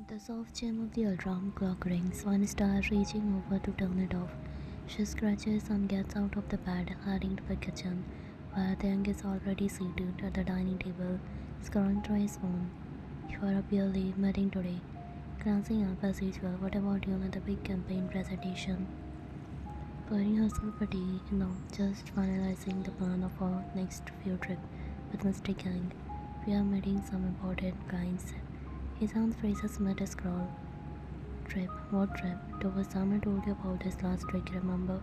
The soft chime of the alarm clock rings. One star reaching over to turn it off. She scratches and gets out of the bed, heading to the kitchen, where Taehyung is already seated at the dining table, scrolling through his phone. "You are up early, meeting today." Glancing up as usual. "What about you at the big campaign presentation?" Pouring herself a tea, no, just finalizing the plan of our next field trip with Mr. Gang. "We are meeting some important clients." His hands freezes mid scroll. "Trip? What trip?" "Towards Sam told you about this last week, remember?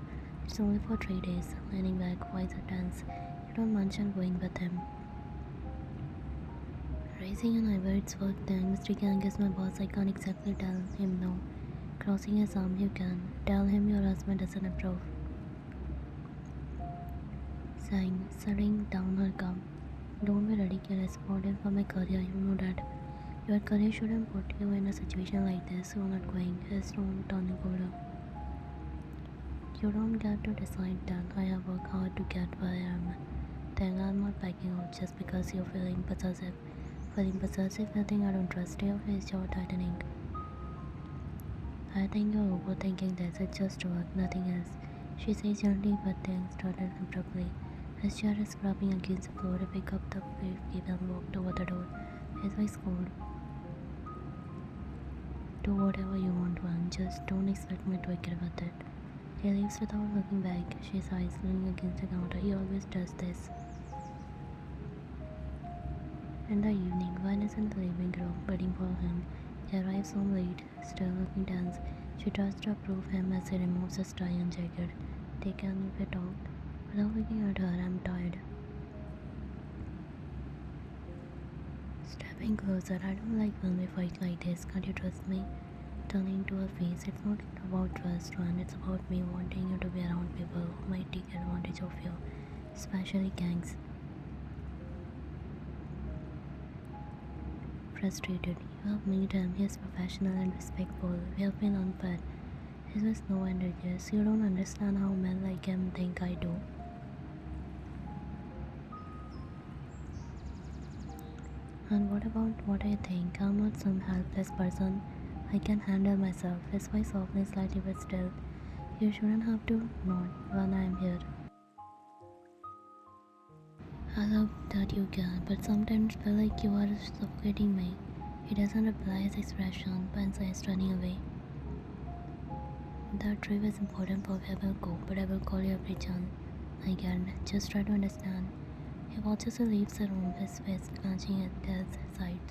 It's only for 3 days." Leaning back, why so tense? "You don't mention going with him." Raising an eyebrow, "It's work then. Mr. Gang is my boss, I can't exactly tell him no." Crossing his arm, "You can. Tell him your husband doesn't approve." Sighing, setting down her cup. "Don't be ridiculous. Important for my career, you know that. Your career shouldn't put you in a situation like this. You're not going." His tone turning colder. "You don't get to decide that. I have worked hard to get where I am. Then I'm not backing out just because you're feeling possessive." "Feeling possessive? I think I don't trust you." His jaw tightening. "I think you're overthinking this. It's just work, nothing else." She says gently, but then started abruptly. His chair is scrubbing against the floor. He picked up the briefcase and walked over the door. His voice cold. "Do whatever you want, man. Just don't expect me to agree with it." He leaves without looking back. She sighs, leaning against the counter. He always does this. In the evening, Van is in the living room, waiting for him. He arrives home late, still looking tense. She tries to approve him as he removes his tie and jacket. "They can we talk?" Without looking at her, "I'm tired." Stepping closer, "I don't like when we fight like this. Can't you trust me?" Turning to her face, "It's not about trust, Van. It's about me wanting you to be around people who might take advantage of you, especially gangs." Frustrated, "You have met him. He is professional and respectful. We have been unfair." His voice low and rigid. "You don't understand how men like him think I do." "And what about what I think? I'm not some helpless person. I can handle myself." His voice softened slightly but still. "You shouldn't have to not when I'm here. I love that you can, but sometimes feel like you are suffocating me." He doesn't reply. His expression, Pansa is running away. "That trip is important for me. I will go, but I will call you every chance I can. Just try to understand." He watches her leave the room, his fist clenching at his side.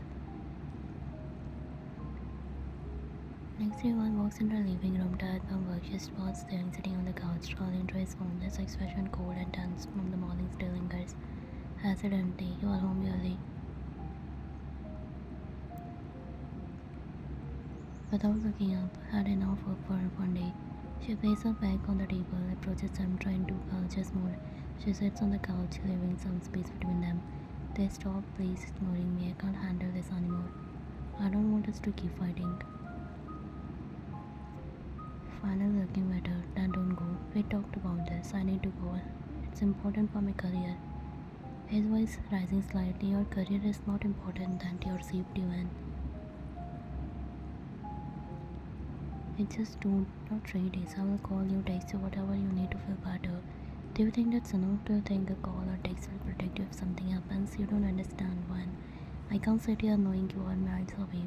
Next day, one walks into the living room, tired from work. She spots Taehyung sitting on the couch, scrolling through his phone. His expression cold and tense from the morning still lingers. "Accidentally, you are home early." Without looking up, had enough work for one day. She places her back on the table, approaches him, trying to adjust more. She sits on the couch, leaving some space between them. "They stop, please ignoring me. I can't handle this anymore. I don't want us to keep fighting." Finally looking better, "Then don't go. We talked about this. I need to go. It's important for my career." His voice rising slightly. "Your career is not important than your safety, man. It's just 2, not 3 days. I will call you, text you, whatever you need to feel better." "Do you think that's enough? Do you think a call or text will protect you if something happens?" "You don't understand, Van. I can't sit here knowing you are miles away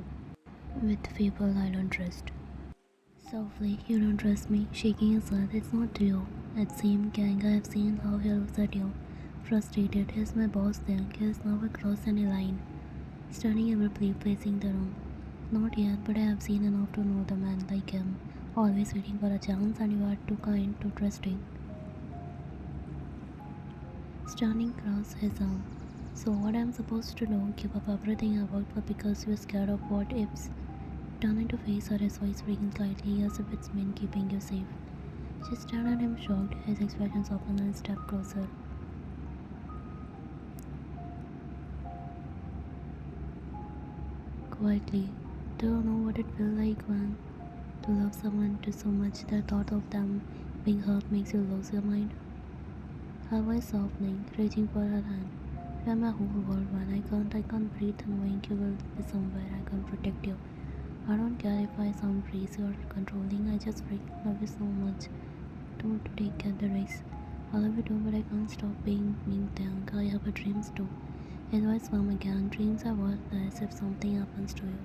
with people I don't trust." Softly, "You don't trust me?" Shaking his head. "It's not you. It's him, Gang. I have seen how he looks at you." Frustrated, "He's my boss then. He has never crossed any line." Standing abruptly, placing the room. "Not yet, but I have seen enough to know the man like him. Always waiting for a chance, and you are too kind, too trusting." Standing across his arm. "So what I'm supposed to do? Give up everything I worked for because you're scared of what ifs?" Turning to face her, his voice breaking slightly, as if it's meant keeping you safe. She stared at him shocked, his expression softened and stepped closer. Quietly, "Do you know what it feels like when to love someone to so much that thought of them being hurt makes you lose your mind?" Her voice softening, reaching for her hand. "You are my whole world, man. I can't breathe knowing you will be somewhere. I can't protect you. I don't care if I sound crazy or controlling, I just freaking love you so much to take the risk. I love you too, but I can't stop being mean Taehyung. I have a dreams too. His voice warm again. Dreams are worthless if something happens to you.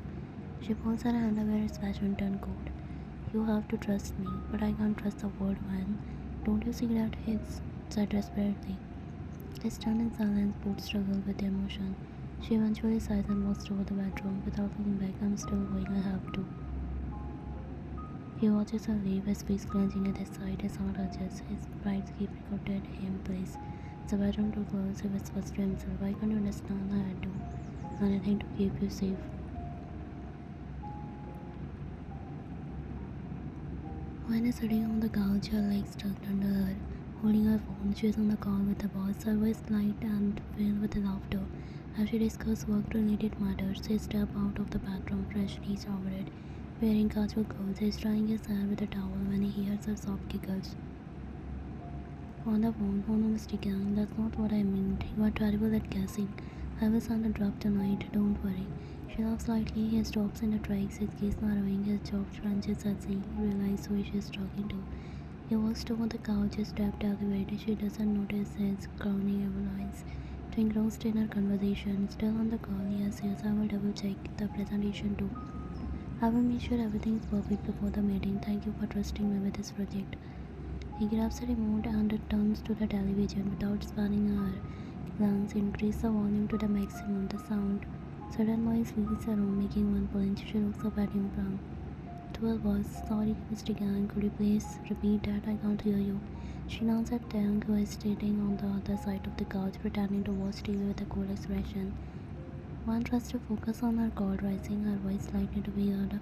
She pulls her underwear his fashion turned cold. You have to trust me, but I can't trust the word man. Don't you see that? He said desperately. They stand in silence, both struggle with emotion. She eventually sighs and walks toward the bedroom. Without looking back, I'm still going, I have to. He watches her leave, his face clenching at his side, his heart urges. His pride keep recorded him, please. The bedroom too close, he whispers to himself. Why can't you understand? I had to. Anything to keep you safe. When is sitting on the couch, her legs tucked under her, holding her phone. She is on the call with the boss, her voice light and filled with laughter. As she discusses work-related matters, he steps out of the bathroom, freshly showered, wearing casual clothes. He is drying his hair with a towel when he hears her soft giggles. On the phone, honestly gang, that's not what I meant. You are terrible at guessing. I will send a drop tonight, don't worry. She laughs slightly, he stops in the tracks, his gaze narrowing, his jaw clenches as he realizes who she is talking to. He walks toward the couch, his step elevated. She doesn't notice his crowning eyes. To engrossed in her conversation, still on the call, yes, I will double check the presentation too. I will make sure everything is perfect before the meeting. Thank you for trusting me with this project. He grabs the remote and turns to the television without sparing her glance. Increase the volume to the maximum. The sound. Sudden noise fills the room, making one punch. She looks up at him from 12 was. Sorry, Mr. Gang, could you please repeat that? I can't hear you. She nods at Taehyung, who is sitting on the other side of the couch, pretending to watch TV with a cool expression. One tries to focus on her chord, raising her voice slightly to be heard.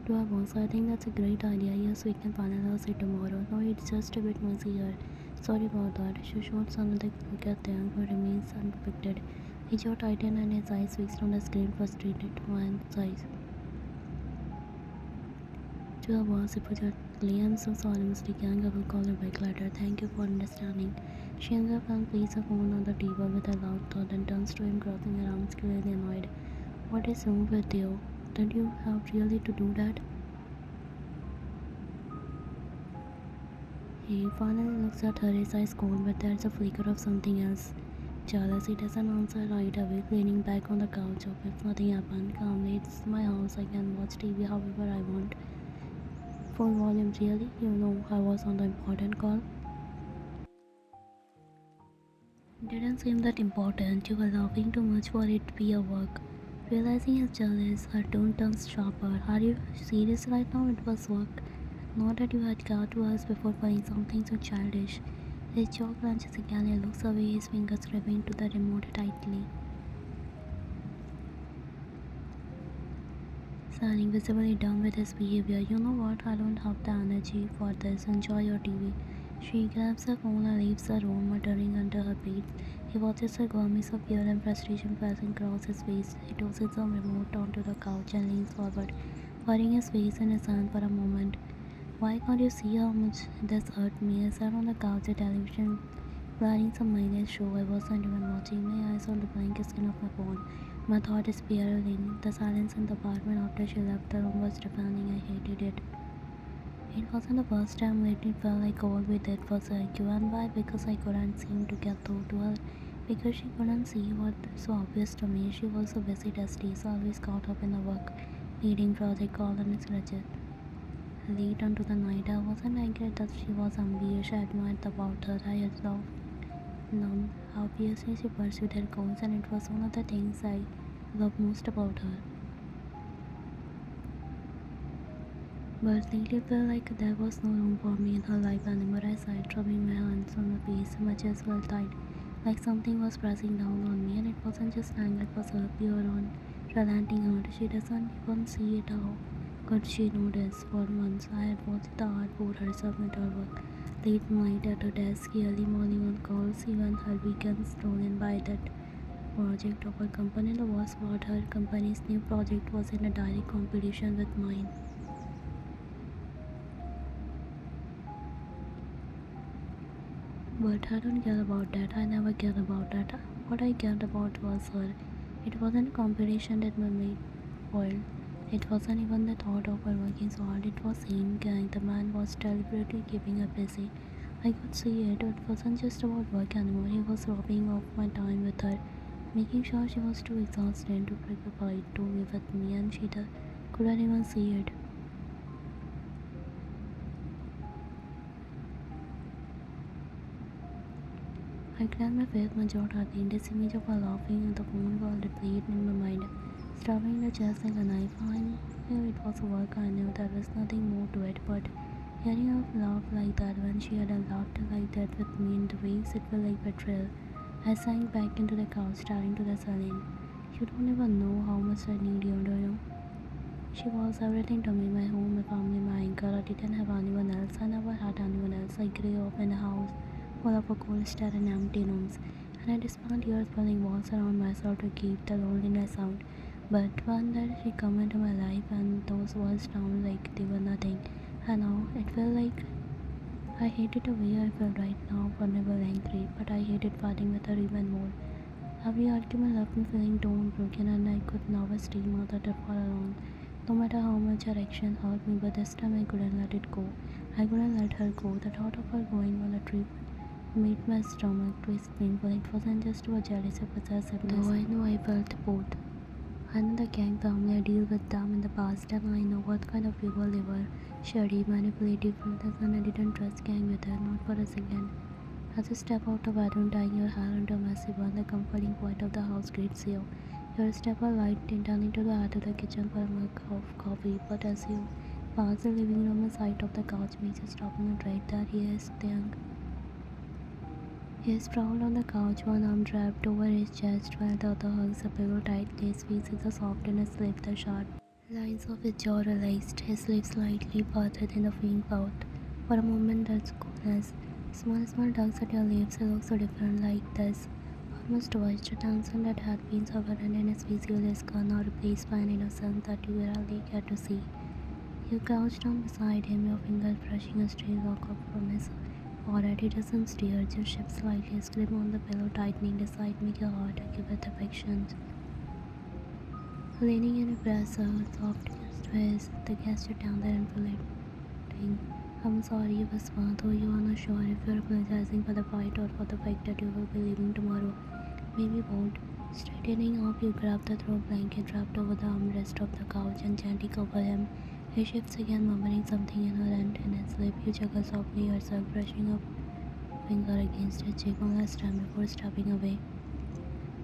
To our boss, I think that's a great idea. Yes, we can finalize it tomorrow. No, it's just a bit noisy here. Sorry about that. She shoots another look at Taehyung, who remains unaffected. His jaw tightened and his eyes fixed on the screen, frustrated. One size. To our boss, apologetically, I'm so sorry, Mr. Gang. I will call you back later. Thank you for understanding. She hangs up and places her phone on the table with a loud thud and turns to him, crossing her arms, clearly annoyed. What is wrong with you? Did you have really to do that? He finally looks at her, his eyes cold, but there's a flicker of something else. Jealousy doesn't answer right away, leaning back on the couch. If nothing happened, calmly, it's my house. I can watch TV however I want. Full volume, really? You know I was on the important call? Didn't seem that important. You were laughing too much for it to be a work. Realizing he's jealous, her tone turns sharper. Are you serious right now? It was work. Not that you had got to us before buying something so childish. His jaw clenches again. He looks away, his fingers gripping to the remote tightly. Sounding visibly done with his behavior. You know what? I don't have the energy for this. Enjoy your TV. She grabs her phone and leaves the room, muttering under her breath. He watches her garments of fear and frustration passing across his face. He tosses the remote onto the couch and leans forward, burying his face in his hand for a moment. Why can't you see how much this hurt me? I sat on the couch, the television, planning some mindless show I wasn't even watching. My eyes on the blank skin of my phone. My thought is spiraling. The silence in the apartment after she left the room was deafening. I hated it. It wasn't the first time lately. It felt like all we did was argue. And why? Because I couldn't seem to get through to her. Because she couldn't see what was so obvious to me. She was so busy testies, always caught up in the work, leading project call and scratches. Late into the night, I wasn't angry that she was ambitious. I admired about her. I had known how fiercely she pursued her goals, and it was one of the things I loved most about her. But lately felt like there was no room for me in her life anymore. I sighed, rubbing my hands on my face. My chest felt tight, like something was pressing down on me, and it wasn't just anger, it was her pure on relenting hurt. She doesn't even see it. How could she notice? For months, I had watched the art pour herself into her work. Late night at her desk, early morning on calls, even her weekends stolen by that project of her company. The worst part, her company's new project was in a direct competition with mine. But I don't care about that. I never cared about that. What I cared about was her. It wasn't a competition that made me spoiled. It wasn't even the thought of her working so hard, it was seeing gang. The man was deliberately keeping her busy. I could see it. It wasn't just about work anymore. He was robbing off my time with her, making sure she was too exhausted to break a bite to be with me, and couldn't even see it. I cleared my face much out at this image of her laughing and the phone call replayed in my mind, stabbing the chest like a knife. I knew it was work, I knew there was nothing more to it, but hearing her laugh like that when she had laughed like that with me in the waves, it felt like betrayal. I sank back into the couch, staring to the ceiling. You don't even know how much I need you, do you? She was everything to me, my home, my family, my anchor. I didn't have anyone else. I never had anyone else. I grew up in a house full of a cold stare and empty rooms, and I spent years building walls around myself to keep the loneliness out. But one day she came into my life, and those walls sounded like they were nothing. And now it felt like I hated the way I felt right now, vulnerable, angry, but I hated fighting with her even more. Every argument left me feeling torn, broken, and I could never stay mad at her for long. No matter how much her action hurt me, but this time I couldn't let it go. I couldn't let her go. The thought of her going on a trip made my stomach twist painful. It wasn't just about jealousy or possessiveness. Though I know I felt both. I know the gang family, I deal with them in the past, and I know what kind of people they were. Shady, manipulative, ruthless, and I didn't trust gang with her, not for a second. As you step out of bedroom, tying your hair into a messy bun, the comforting quiet of the house greets you. Your step are light in turning to the head of the kitchen for a mug of coffee, but as you pass the living room, the sight of the couch makes you stop and right there. He is sprawled on the couch, one arm draped over his chest, while the other hugs a pillow tightly. His face is a soft in his lip, the sharp lines of his jaw relaxed, his lips slightly parted in a faint pout. For a moment, that's coolness. Small tugs at your lips, he looks so different, like this. Almost twice the tension that had been so evident in his physical is gone, now replaced by an innocence that you rarely get to see. You crouch down beside him, your fingers brushing a stray lock up from his forehead. He doesn't stare, just shifts slightly, his grip on the pillow tightening, decide make your heart to give it affection. Leaning in a presser, soft kiss to his, the gesture down there and filleting. I'm sorry, you whisper, though you are not sure if you're apologizing for the fight or for the fact that you will be leaving tomorrow. Maybe both. Straightening up, you grab the throw blanket wrapped over the armrest of the couch and gently cover him. He shifts again, murmuring something inherent in his lip. You juggle softly yourself, brushing a finger against his cheek one last time before stepping away.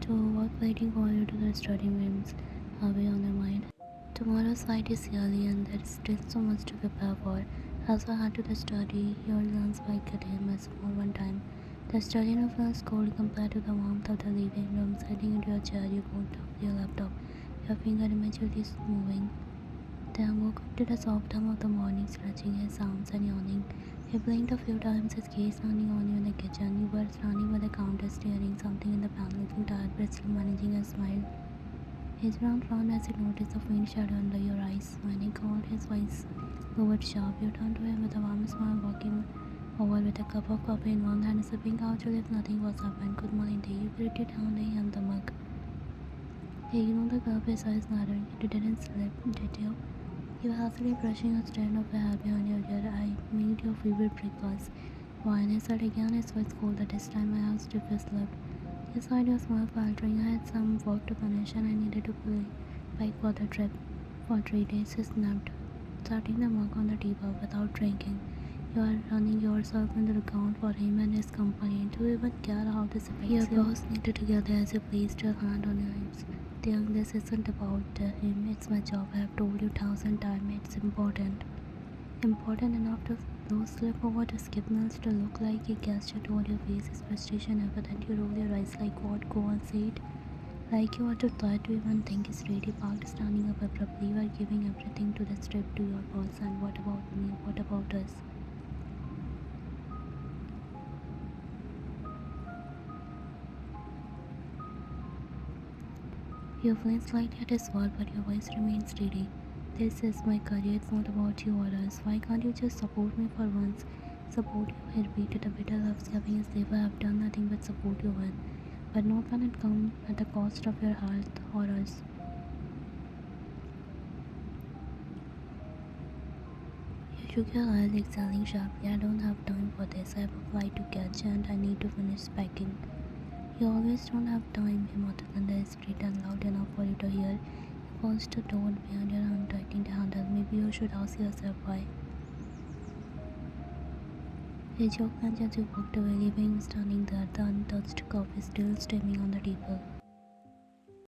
To work waiting for you to the study rooms, away on your mind. Tomorrow's flight is early and there is still so much to prepare for. As I head to the study, your glance back at him as more one time. The study room feels cold compared to the warmth of the living room. Sitting into your chair, you boot up your laptop, your finger immediately moving. Then woke up to the soft hum of the morning, stretching his arms and yawning. He blinked a few times, his gaze landing on you in the kitchen. You were standing by the counter, staring something in the pan, looking tired but still managing a smile. His brown frowned as he noticed a faint shadow under your eyes. When he called, his voice lowered sharp. You turned to him with a warm smile, walking over with a cup of coffee in one hand, sipping casually if nothing was happened. Good morning, Day. You greeted handing him the mug. He ignored the cup, his eyes narrowing. You didn't sleep, did you? You were hastily brushing a strand of your hair behind your ear. I made your favorite breakfast. Wine, he said again, his voice colder. This time I asked if you slept. You sighed, your smile faltering. I had some work to finish and I needed to play bike for the trip. For 3 days, he snapped, setting the mug on the table without drinking. You are running yourself into the ground for him and his company. Do you even care how this affects you? Your brows knitted together as you placed your hand on your hips. Taehyung, this isn't about him. It's my job. I have told you 1,000 times. It's important. Important enough to those slip over to skip meals to look like a gesture toward your face is frustration evident. You roll your eyes like what? Go on, say it. Like you are too tired to even think is ready. Parked, standing up abruptly. You are giving everything to the strip to your boss. And what about me? What about us? You flinch slightly at his word, but your voice remains steady. This is my career, it's not about you or us. Why can't you just support me for once? Support you, he repeated. A bitter love scabbing his liver. I have done nothing but support you when. But not when it comes at the cost of your health or us. Shook your eyes, exhaling sharply. I don't have time for this. I have a flight to catch and I need to finish packing. You always don't have time, he muttered under his breath and loud enough for you to hear. He paused the door behind her and tightening the handle. Maybe you should ask yourself why. He joked as you walked away, leaving him standing there, the untouched coffee still steaming on the table.